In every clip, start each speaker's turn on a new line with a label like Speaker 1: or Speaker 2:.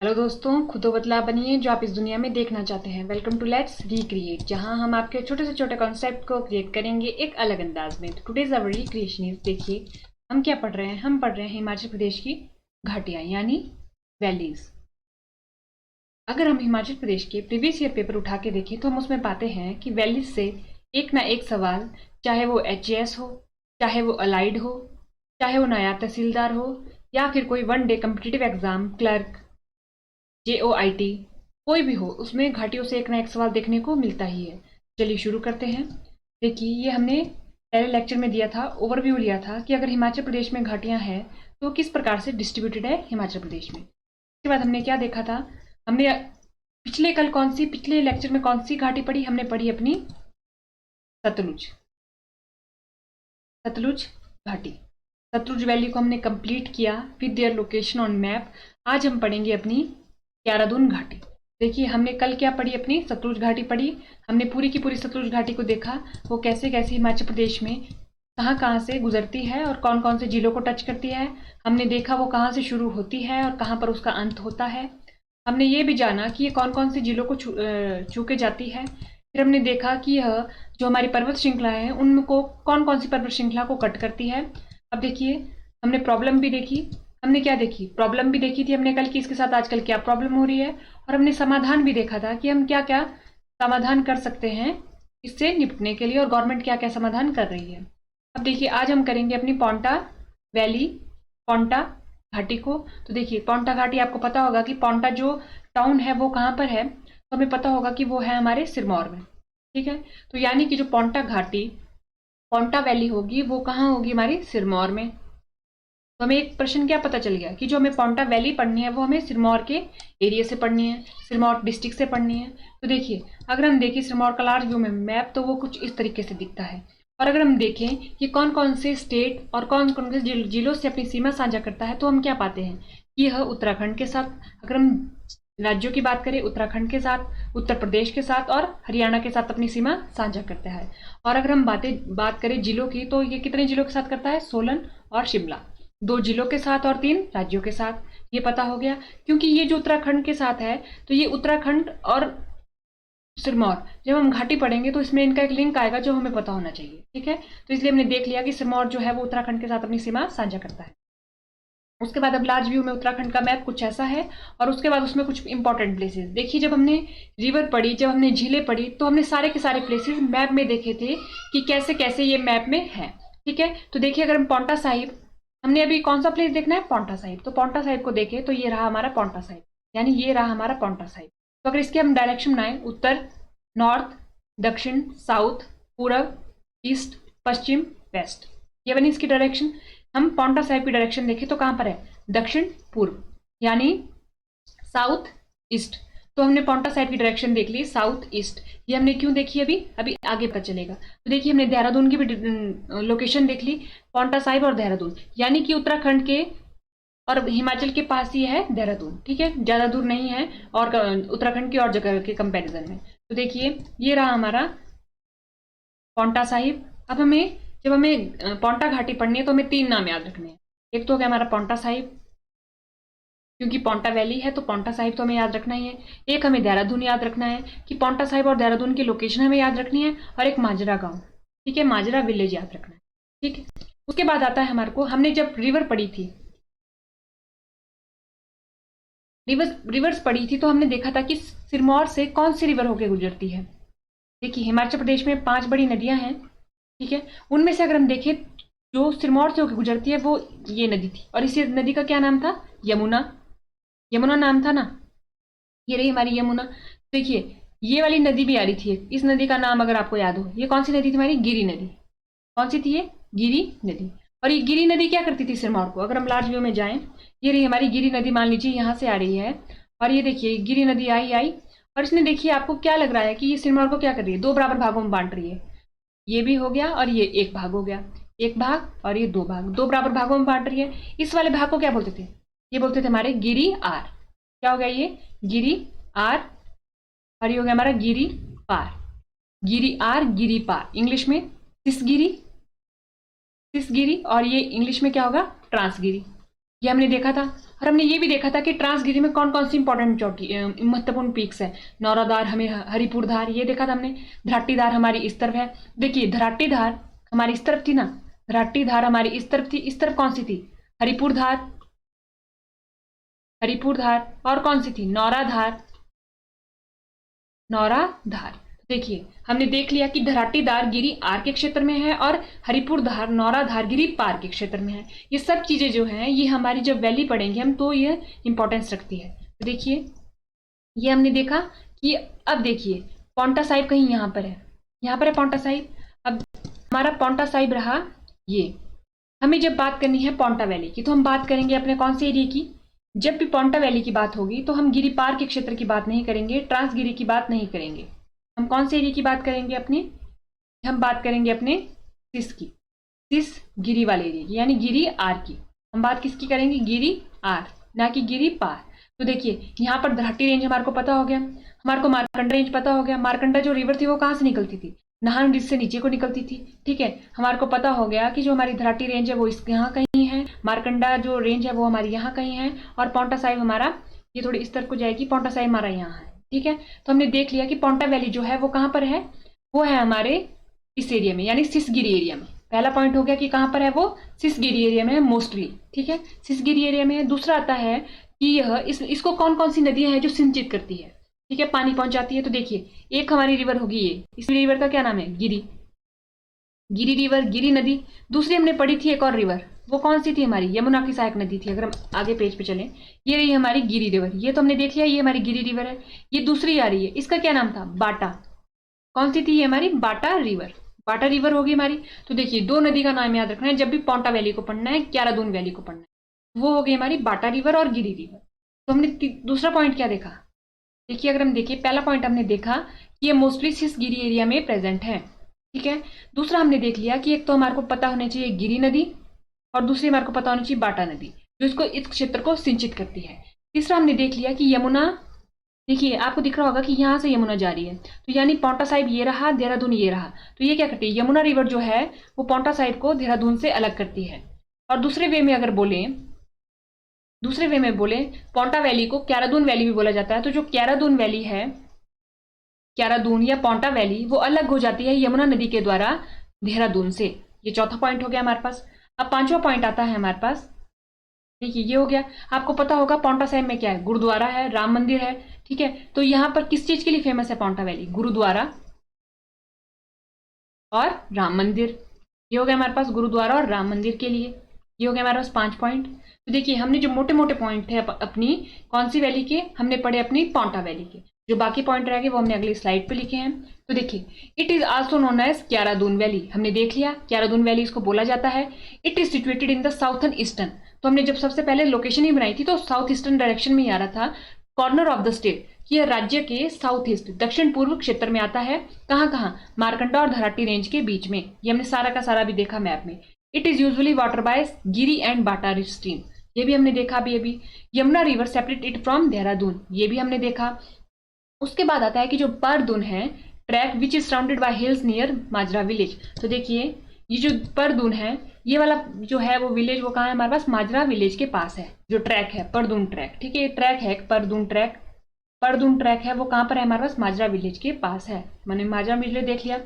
Speaker 1: Hello दोस्तों, खुद वो बदलाव बनिए जो आप इस दुनिया में देखना चाहते हैं। वेलकम टू लेट्स रिक्रिएट, जहां हम आपके छोटे से छोटे कॉन्सेप्ट को क्रिएट करेंगे एक अलग अंदाज में। तो टुडेज अवर रिक्रिएशन इज, देखिए हम क्या पढ़ रहे हैं। हम पढ़ रहे हैं हिमाचल प्रदेश की घाटियां यानी वैलीज। अगर हम हिमाचल प्रदेश के प्रीवियस ईयर पेपर उठा के देखें तो हम उसमें पाते हैं कि वैलीज से एक ना एक सवाल, चाहे वो एचएएस हो, चाहे वो अलाइड हो, चाहे वो नायब तहसीलदार हो, या फिर कोई one day competitive exam clerk, JOIT, कोई भी हो, उसमें घाटियों से एक ना एक सवाल देखने को मिलता ही है। चलिए शुरू करते हैं। देखिए, ये हमने पहले लेक्चर में दिया था, ओवरव्यू लिया था कि अगर हिमाचल प्रदेश में घाटियां हैं तो किस प्रकार से डिस्ट्रीब्यूटेड है हिमाचल प्रदेश में। उसके बाद हमने क्या देखा था, हमने पिछले लेक्चर में कौन सी घाटी पढ़ी, हमने पढ़ी अपनी सतलुज सतलुज घाटी। सतलुज वैली को हमने कंप्लीट किया with their location on map. आज हम पढ़ेंगे अपनी क्यारादून घाटी। देखिए, हमने कल क्या पढ़ी, अपनी सतलुज घाटी पढ़ी। हमने पूरी की पूरी सतलुज घाटी को देखा, वो कैसे कैसे हिमाचल प्रदेश में कहाँ कहाँ से गुजरती है और कौन कौन से जिलों को टच करती है। हमने देखा वो कहाँ से शुरू होती है और कहाँ पर उसका अंत होता है। हमने ये भी जाना कि ये कौन कौन से जिलों को छू के जाती है। फिर हमने देखा कि यह जो हमारी पर्वत श्रृंखला है उनको कौन कौन सी पर्वत श्रृंखला को कट करती है। अब देखिए, हमने प्रॉब्लम भी देखी। हमने क्या देखी, प्रॉब्लम भी देखी थी हमने कल की, इसके साथ आजकल क्या प्रॉब्लम हो रही है। और हमने समाधान भी देखा था कि हम क्या क्या समाधान कर सकते हैं इससे निपटने के लिए, और गवर्नमेंट क्या क्या समाधान कर रही है। अब देखिए, आज हम करेंगे अपनी पोंटा वैली, पोंटा घाटी को। तो देखिए, पोंटा घाटी, आपको पता होगा कि पोंटा जो टाउन है वो कहाँ पर है, तो हमें पता होगा कि वो है हमारे सिरमौर में। ठीक है, तो यानी कि जो पोंटा घाटी, पोंटा वैली होगी वो कहाँ होगी, हमारी सिरमौर में। तो हमें एक प्रश्न क्या पता चल गया कि जो हमें पोंटा वैली पढ़नी है वो हमें सिरमौर के एरिया से पढ़नी है, सिरमौर डिस्ट्रिक्ट से पढ़नी है। तो देखिए, अगर हम देखें सिरमौर का लार्ज व्यू में मैप, तो वो कुछ इस तरीके से दिखता है। और अगर हम देखें कि कौन कौन से स्टेट और कौन कौन से जिलों से अपनी सीमा साझा करता है, तो हम क्या पाते हैं कि यह उत्तराखंड के साथ, अगर हम राज्यों की बात करें, उत्तराखंड के साथ, उत्तर प्रदेश के साथ और हरियाणा के साथ अपनी सीमा साझा करता है। और अगर हम बात करें जिलों की, तो ये कितने जिलों के साथ करता है, सोलन और शिमला, 2 जिलों के साथ और 3 राज्यों के साथ। ये पता हो गया, क्योंकि ये जो उत्तराखंड के साथ है, तो ये उत्तराखंड और सिरमौर, जब हम घाटी पढ़ेंगे तो इसमें इनका एक लिंक आएगा जो हमें पता होना चाहिए। ठीक है, तो इसलिए हमने देख लिया कि सिरमौर जो है वो उत्तराखंड के साथ अपनी सीमा साझा करता है। उसके बाद अब लार्ज व्यू में उत्तराखंड का मैप कुछ ऐसा है, और उसके बाद उसमें कुछ इंपॉर्टेंट प्लेसेस। देखिए, जब हमने रिवर पढ़ी, जब हमने झीलें पढ़ी, तो हमने सारे के सारे प्लेसेस मैप में देखे थे कि कैसे कैसे ये मैप में है। ठीक है, तो देखिए, अगर हम पांवटा साहिब, हमने अभी कौन सा प्लेस देखना है, पांवटा साहिब, तो पांवटा साहिब को देखें तो ये रहा हमारा पांवटा साहिब, यानी ये रहा हमारा पांवटा साहिब। तो अगर इसके हम डायरेक्शन बनाए, उत्तर, नॉर्थ, दक्षिण, साउथ, पूरब, ईस्ट, पश्चिम, वेस्ट, ये बनी इसकी डायरेक्शन। हम पांवटा साहिब की डायरेक्शन देखें तो कहां पर है, दक्षिण पूर्व, यानी साउथ ईस्ट। तो हमने पांवटा साहिब की डायरेक्शन देख ली, साउथ ईस्ट। ये हमने क्यों देखी, अभी अभी आगे पता चलेगा। तो देखिए, हमने देहरादून की भी लोकेशन देख ली, पांवटा साहिब और देहरादून, यानी कि उत्तराखंड के और हिमाचल के पास ही है देहरादून। ठीक है, ज्यादा दूर नहीं है और उत्तराखंड की और जगह के कंपैरिजन में। तो देखिए, ये रहा हमारा पांवटा साहिब। अब हमें, जब हमें पांवटा घाटी पढ़नी है तो हमें 3 नाम याद रखने हैं। एक तो हो गया हमारा पांवटा साहिब, क्योंकि पांवटा वैली है तो पांवटा साहिब तो हमें याद रखना ही है। एक हमें देहरादून याद रखना है कि पांवटा साहिब और देहरादून की लोकेशन हमें याद रखनी है, और एक माजरा गांव, ठीक है, माजरा विलेज याद रखना है। ठीक है, उसके बाद आता है हमारे को, हमने जब रिवर पढ़ी थी, रिवर्स पढ़ी थी, तो हमने देखा था कि सिरमौर से कौन सी रिवर होकर गुजरती है। देखिए, हिमाचल प्रदेश में 5 बड़ी नदियां हैं। ठीक है, उनमें से अगर हम देखें, जो सिरमौर से होकर गुजरती है वो ये नदी थी, और इसी नदी का क्या नाम था, यमुना। यमुना नाम था ना, ये रही हमारी यमुना। देखिए, ये वाली नदी भी आ रही थी, इस नदी का नाम अगर आपको याद हो, ये कौन सी नदी थी हमारी, गिरी नदी। कौन सी थी ये, गिरी नदी। और ये गिरी नदी क्या करती थी सिरमौर को, अगर हम लार्ज व्यू में जाएं, ये रही हमारी गिरी नदी, मान लीजिए यहाँ से आ रही है, और ये देखिए गिरी नदी आई आई, और इसने, देखिए आपको क्या लग रहा है कि ये सिरमौर को क्या कर रही है, 2 बराबर भागों में बांट रही है। ये भी हो गया और ये एक भाग हो गया, एक भाग और ये 2 भाग, 2 बराबर भागों में बांट रही है। इस वाले भाग को क्या बोलते थे, ये बोलते थे हमारे गिरी आर। क्या हो गया ये, गिरी आर, और ये हो गया हमारा गिरी पार। गिरी आर, गिरी पार, इंग्लिश में सिसगिरी, सिसगिरी, और ये इंग्लिश में क्या होगा, ट्रांसगिरी। ये हमने देखा था। और हमने ये भी देखा था कि ट्रांसगिरी में कौन कौन सी इंपॉर्टेंट चोटी महत्वपूर्ण पीक्स है। नौराधार, हमें हरिपुर धार, ये देखा था हमने। धराटीधार हमारी इस तरफ है। देखिए धराटीधार हमारी इस तरफ थी ना, धराटीधार हमारी इस तरफ थी। इस तरफ कौन सी थी? हरिपुर धार, हरिपुर धार। और कौन सी थी? नौराधार, नौराधार। देखिए हमने देख लिया कि धराटीधार गिरी आर के क्षेत्र में है और हरिपुर धार, नौराधार गिरी पार के क्षेत्र में है। ये सब चीजें जो हैं ये हमारी जब वैली पढ़ेंगे हम तो ये इंपॉर्टेंस रखती है। तो देखिए ये हमने देखा कि अब देखिए पांवटा साहिब कहीं यहाँ पर है पांवटा साहिब। अब हमारा पांवटा साहिब रहा ये। हमें जब बात करनी है पांवटा वैली की तो हम बात करेंगे अपने कौन से एरिया की? जब भी पांवटा वैली की बात होगी तो हम गिरी पार के क्षेत्र की बात नहीं करेंगे, ट्रांसगिरी की बात नहीं करेंगे। हम कौन से एरिया की बात करेंगे अपने? हम बात करेंगे अपने सिस की, सिस गिरी वाले एरिया की, यानी गिरी आर की। हम बात किसकी करेंगे? गिरी आर, ना कि गिरी पार। तो देखिए यहाँ पर धराटी रेंज हमारे को पता हो गया, हमारे को मारकंडा रेंज पता हो गया। मारकंडा जो रिवर थी वो कहाँ से निकलती थी? नाहन ब्रिज से नीचे को निकलती थी। ठीक है, हमारे को पता हो गया कि जो हमारी धराटी रेंज है वो इस यहाँ कहीं है, मारकंडा जो रेंज है वो हमारी यहाँ कहीं है, और पांवटा साहिब हमारा ये थोड़ी इस तरफ को जाएगी, पांवटा साहिब हमारा यहाँ है। ठीक है, तो हमने देख लिया कि पांवटा वैली जो है वो कहाँ पर है? वो है हमारे इस एरिया में, यानी सिसगिरी एरिया में। पहला पॉइंट हो गया कि कहाँ पर है वो? सिसगिरी एरिया में है मोस्टली। ठीक है, सिसगिरी एरिया में है। दूसरा आता है कि यह इसको कौन कौन सी नदियां हैं जो सिंचित करती है, ठीक है, पानी पहुंचाती है। तो देखिए एक हमारी रिवर होगी ये, इस रिवर का क्या नाम है? गिरी, गिरी रिवर, गिरी नदी। दूसरी हमने पढ़ी थी एक और रिवर, वो कौन सी थी? हमारी यमुना की सहायक नदी थी। अगर हम आगे पेज पे चलें, ये रही हमारी गिरी रिवर, ये तो हमने देख लिया, ये हमारी गिरी रिवर है। ये दूसरी आ रही है, इसका क्या नाम था? बाटा। कौन सी थी ये? हमारी बाटा रिवर, बाटा रिवर होगी हमारी। तो देखिए दो नदी का नाम याद रखना है जब भी पांवटा वैली को पढ़ना है, क्यारादून वैली को पढ़ना है। वो हो गई हमारी बाटा रिवर और गिरी रिवर। तो हमने दूसरा पॉइंट क्या देखा? देखिए अगर हम देखिए, पहला पॉइंट हमने देखा कि ये मोस्टली सिसगिरी एरिया में प्रेजेंट है। ठीक है, दूसरा हमने देख लिया कि एक तो हमारे को पता होनी चाहिए गिरी नदी, और दूसरी हमारे को पता होनी चाहिए बाटा नदी जो इसको इस क्षेत्र को सिंचित करती है। तीसरा हमने देख लिया कि यमुना, देखिए आपको दिख रहा होगा कि यहाँ से यमुना जा रही है, तो यानी पांवटा साहिब ये रहा, देहरादून ये रहा, तो ये क्या करती है? यमुना रिवर जो है वो पांवटा साहिब को देहरादून से अलग करती है। और दूसरे वे में अगर बोले पांवटा वैली को क्यारादून वैली भी बोला जाता है। तो जो क्यारादून वैली है, क्यारादून या पांवटा वैली, वो अलग हो जाती है यमुना नदी के द्वारा देहरादून से। ये चौथा पॉइंट हो गया हमारे पास। अब पांचवा पॉइंट आता है हमारे पास, देखिए ये हो गया। आपको पता होगा पांवटा साहिब में क्या है? गुरुद्वारा है, राम मंदिर है। ठीक है, तो यहां पर किस चीज के लिए फेमस है पांवटा वैली? गुरुद्वारा और राम मंदिर। ये हो गया हमारे पास गुरुद्वारा और राम मंदिर के लिए। ये हो गया हमारे पास 5 पॉइंट। तो देखिए हमने जो मोटे मोटे पॉइंट थे अपनी कौन सी वैली के, हमने पढ़े अपनी पांवटा वैली के। जो बाकी पॉइंट रह गए वो हमने अगली स्लाइड पे लिखे हैं। तो देखिए it is also known as Kiardadun valley, हमने देख लिया क्यारादून वैली इसको बोला जाता है। It is situated in the southern eastern, तो हमने जब सबसे पहले लोकेशन ही बनाई थी तो साउथ ईस्टर्न डायरेक्शन में ही आ रहा था, कॉर्नर ऑफ द स्टेट, कि यह राज्य के साउथ ईस्ट दक्षिण पूर्व क्षेत्र में आता है। कहाँ कहाँ? मारकंडा और धराटी रेंज के बीच में। ये हमने सारा का सारा भी देखा मैप में। It is usually water bye Giri and Bata stream, ये भी हमने देखा अभी। Yamuna river separate it from Dehradun, ये भी हमने देखा। उसके बाद आता है कि जो परदून है track which is surrounded by hills near Majra village. तो देखिए ये जो परदून है, ये वाला जो है वो विलेज वो कहाँ है? हमारे पास माजरा विलेज के पास है। जो ट्रैक है परदून ट्रैक, ठीक है, ये ट्रैक है परदून ट्रैक, परदून ट्रैक है वो कहाँ पर है? हमारे पास माजरा विलेज के पास है। मैंने माजरा विलेज देख लिया।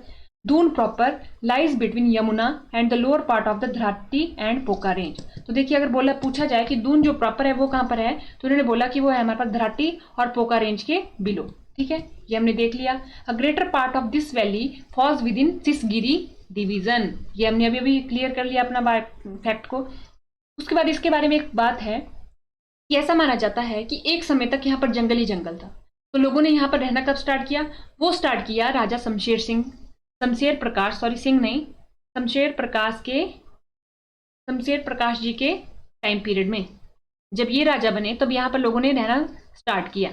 Speaker 1: Doon proper lies between Yamuna and the lower part of the Dharati and Poka range. तो देखिए अगर बोला पूछा जाए कि दून जो प्रॉपर है वो कहाँ पर है, तो उन्होंने बोला कि वो है हमारे पास धराटी और पोका रेंज के बिलो। ठीक है, ये हमने देख लिया। A greater part of this valley falls within Sisgiri division, ये हमने अभी अभी क्लियर कर लिया अपना फैक्ट को। उसके बाद इसके बारे में एक बात है कि ऐसा माना जाता है कि एक समय तक यहाँ पर जंगल ही जंगल था, तो लोगों ने यहाँ पर रहना कब स्टार्ट किया? वो स्टार्ट किया राजा शमशेर प्रकाश जी के टाइम पीरियड में। जब ये राजा बने तब यहाँ पर लोगों ने रहना स्टार्ट किया।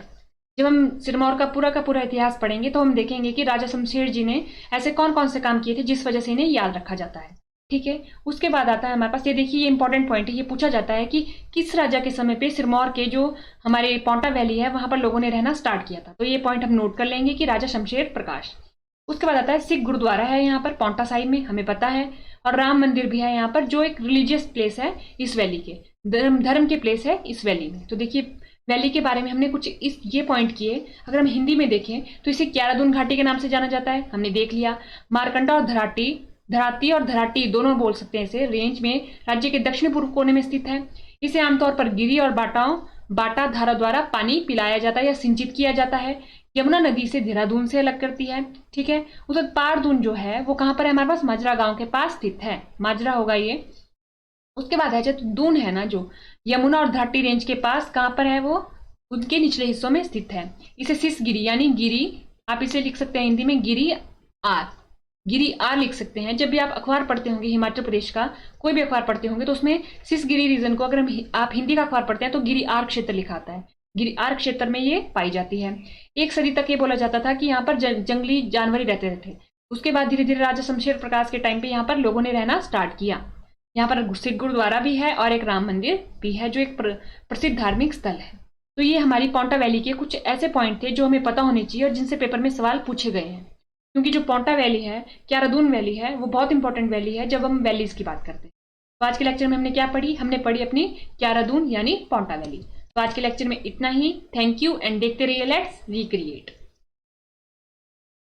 Speaker 1: जब हम सिरमौर का पूरा इतिहास पढ़ेंगे तो हम देखेंगे कि राजा शमशेर जी ने ऐसे कौन कौन से काम किए थे जिस वजह से इन्हें याद रखा जाता है। ठीक है, उसके बाद आता है हमारे पास, ये देखिए ये इंपॉर्टेंट पॉइंट है, ये पूछा जाता है कि किस राजा के समय पे सिरमौर के जो हमारे पांवटा वैली है वहां पर लोगों ने रहना स्टार्ट किया था। तो ये पॉइंट हम नोट कर लेंगे कि राजा शमशेर प्रकाश। उसके बाद आता है सिख गुरुद्वारा है यहाँ पर पांवटा साहिब में, हमें पता है, और राम मंदिर भी है यहाँ पर जो एक रिलीजियस प्लेस है इस वैली के। धर्म धर्म के प्लेस है इस वैली में। तो देखिए वैली के बारे में हमने कुछ इस ये पॉइंट किए। अगर हम हिंदी में देखें तो इसे क्यारादून घाटी के नाम से जाना जाता है, हमने देख लिया। मारकंडा और धराती और धराटी दोनों बोल सकते हैं इसे, रेंज में राज्य के दक्षिण पूर्व कोने में स्थित है। इसे आमतौर पर गिरी और बाटा धारा द्वारा पानी पिलाया जाता है या सिंचित किया जाता है। यमुना नदी से देहरादून से अलग करती है, ठीक है। उसके बाद पारदून जो है वो कहां पर है, हमारे पास माजरा गांव के पास स्थित है, माजरा होगा ये। उसके बाद है जो दून है ना, जो यमुना और घाटी रेंज के पास कहां पर है, वो उनके निचले हिस्सों में स्थित है। इसे सिसगिरी यानी गिरी, आप इसे लिख सकते हैं हिंदी में गिरी आर लिख सकते हैं। जब भी आप अखबार पढ़ते होंगे हिमाचल प्रदेश का कोई भी अखबार पढ़ते होंगे तो उसमें सिसगिरी रीजन को, अगर आप हिंदी का अखबार पढ़ते हैं तो गिरी आर क्षेत्र लिखा आता है। गिरी आर क्षेत्र में ये पाई जाती है। 1 सदी तक ये बोला जाता था कि यहाँ पर जंगली जानवर ही रहते थे। उसके बाद धीरे धीरे राजा शमशेर प्रकाश के टाइम पे यहाँ पर लोगों ने रहना स्टार्ट किया। यहाँ पर सिख गुरुद्वारा भी है और एक राम मंदिर भी है जो एक प्रसिद्ध धार्मिक स्थल है। तो ये हमारी पांवटा वैली के कुछ ऐसे पॉइंट थे जो हमें पता होने चाहिए और जिनसे पेपर में सवाल पूछे गए हैं। क्योंकि जो पांवटा वैली है, क्यारादून वैली है, वो बहुत इंपॉर्टेंट वैली है जब हम वैलीज की बात करते हैं। तो आज के लेक्चर में हमने क्या पढ़ी, हमने पढ़ी अपनी क्यारादून यानी पांवटा वैली। तो आज के लेक्चर में इतना ही। थैंक यू एंड देखते रहिए लेट्स रिक्रिएट।